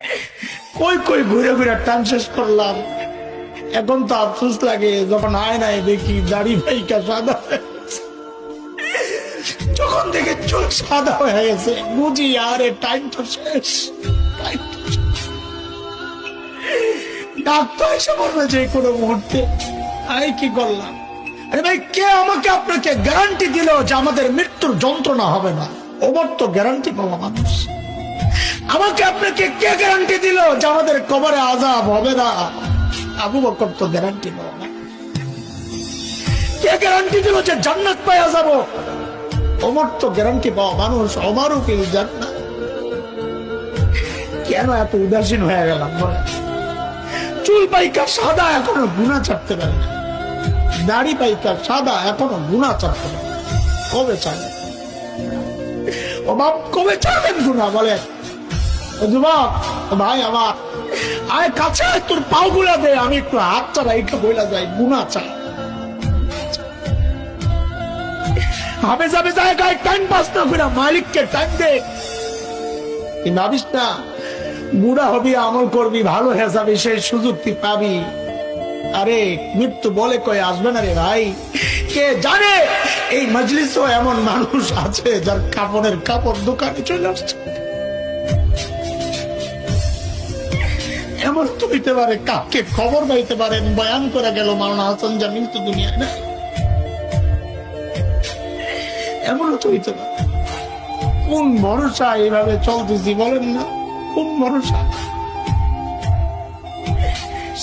কই কই ঘুরে ঘুরে টান শেষ করলাম। এখন তো আফসোস লাগে যখন আয়নায় দেখি দাড়ি ভাইকা সাদা হয়ে গেছে। যখন দেখে চোখ সাদা হয়ে গেছে বুঝি আরে টাইম তো শেষ, টাইম তো শেষ। ডাক্তার এসে বলবে যে কোনো মুহূর্তে। আমি কি করলাম? আরে ভাই, কে আমাকে আপনাকে গ্যারান্টি দিল যে আমাদের মৃত্যুর যন্ত্রণা হবে না? ওবার তো গ্যারান্টি পাওয়া মানুষ। আমাকে আপনাকে কে গ্যারান্টি দিল যে আমাদের কবরে আযাব হবে না? আবু বকর তো গ্যারান্টি পাওয়া না। কে গ্যারান্টি দিল যে জান্নাত পাওয়া যাব? ওমর তো গ্যারান্টি পাওয়া মানুষ। ওমরও কি জান্নাত? কেন এত উদাসীন হয়ে গেলাম? চুল পাইকা সাদা এখনো গুনাহ ছাড়তে পারে না, দাড়ি পাইকা সাদা এখনো গুনাহ ছাড়তে পারে। কবে ছাড়বেন? ও বাপ, কবে ছাড়বেন গুনাহ বলেন? যুবক ভাই আমার, আয় কাছে আয়, তোর পাও গুলা দে, আমি একটু হাত চালা একটু বইলা যাই, গুনাহ চাই। হাবে যাবে জায়গায় টাইম পাস না করে মালিককে টাইম দে। কি ভাবিস না বুড়া হবি, আমল করবি, ভালো হেসাবি, সেই সুযোগ তুই পাবি। আরে মৃত্যু বলে কয়ে আসবে না রে ভাই। কে জানে এই মজলিসও এমন মানুষ আছে যার কাপড়ের কাপড় দোকানে চলে আসছে। এমন তো হইতে পারে কাকে খবর পাইতে পারেন বয়ান করে গেল মাওলানা হাসান জামিল তো দুনিয়ায় না। এমনও তো হইতে পারে। কোন ভরসা এইভাবে চলতেছি বলেন না? কোন ভরসা?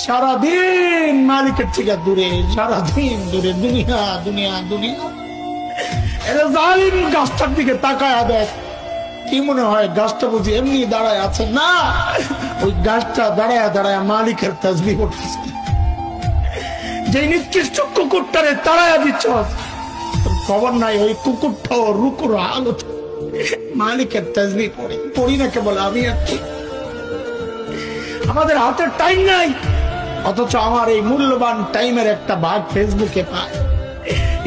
সারাদিন মালিকের থেকে দূরে, সারাদিন দূরে, দুনিয়া দুনিয়া দুনিয়া। এরা জালিম গাছটার দিকে তাকায় দেখ, কি মনে হয় গাছটা বুঝি এমনি দাঁড়ায় আছে? না, ওই গাছটা দাঁড়ায় দাঁড়ায় মালিকের তাসবিহ করতেছে। যে নিকৃষ্ট কুকুরটারে তাড়ায়া দিচ্ছ, খবর নাই ওই কুকুরটাও রুকুর হালত মালিকের তাসবিহ পড়ে। পড়ি না কেবল আমি একটু। আমাদের হাতের টাইম নাই, অথচ আমার এই মূল্যবান টাইমের একটা ভাগ ফেসবুকে পায়,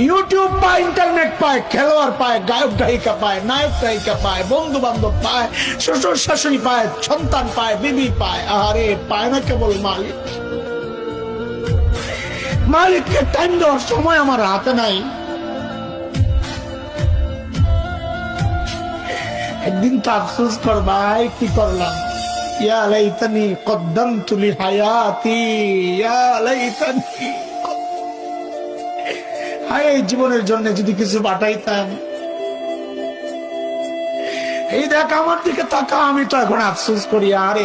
ইউটিউব পায়, ইন্টারনেট পায়, খেলোয়াড় পায়, গায়ক গায়িকা পায়, নায়ক গায়িকা পায়, বন্ধু বান্ধব পায়, শ্বশুর শাশুড়ি পায়, সন্তান পায়, বিবি পায়। আরে পায় না কেবল মালিক। মালিককে টাইম দেওয়ার সময় আমার হাতে নাই। একদিন তো আফসোস কর ভাই, কি করলাম? ইয়া লাইতানি কদ্দামতু লিহায়াতি, ইয়া লাইতানি। হায়, জীবনের জন্য যদি কিছু পাঠাইতাম। এই দেখ আমার দিকে তাকা, আমি তো এখন আফসোস করি। আরে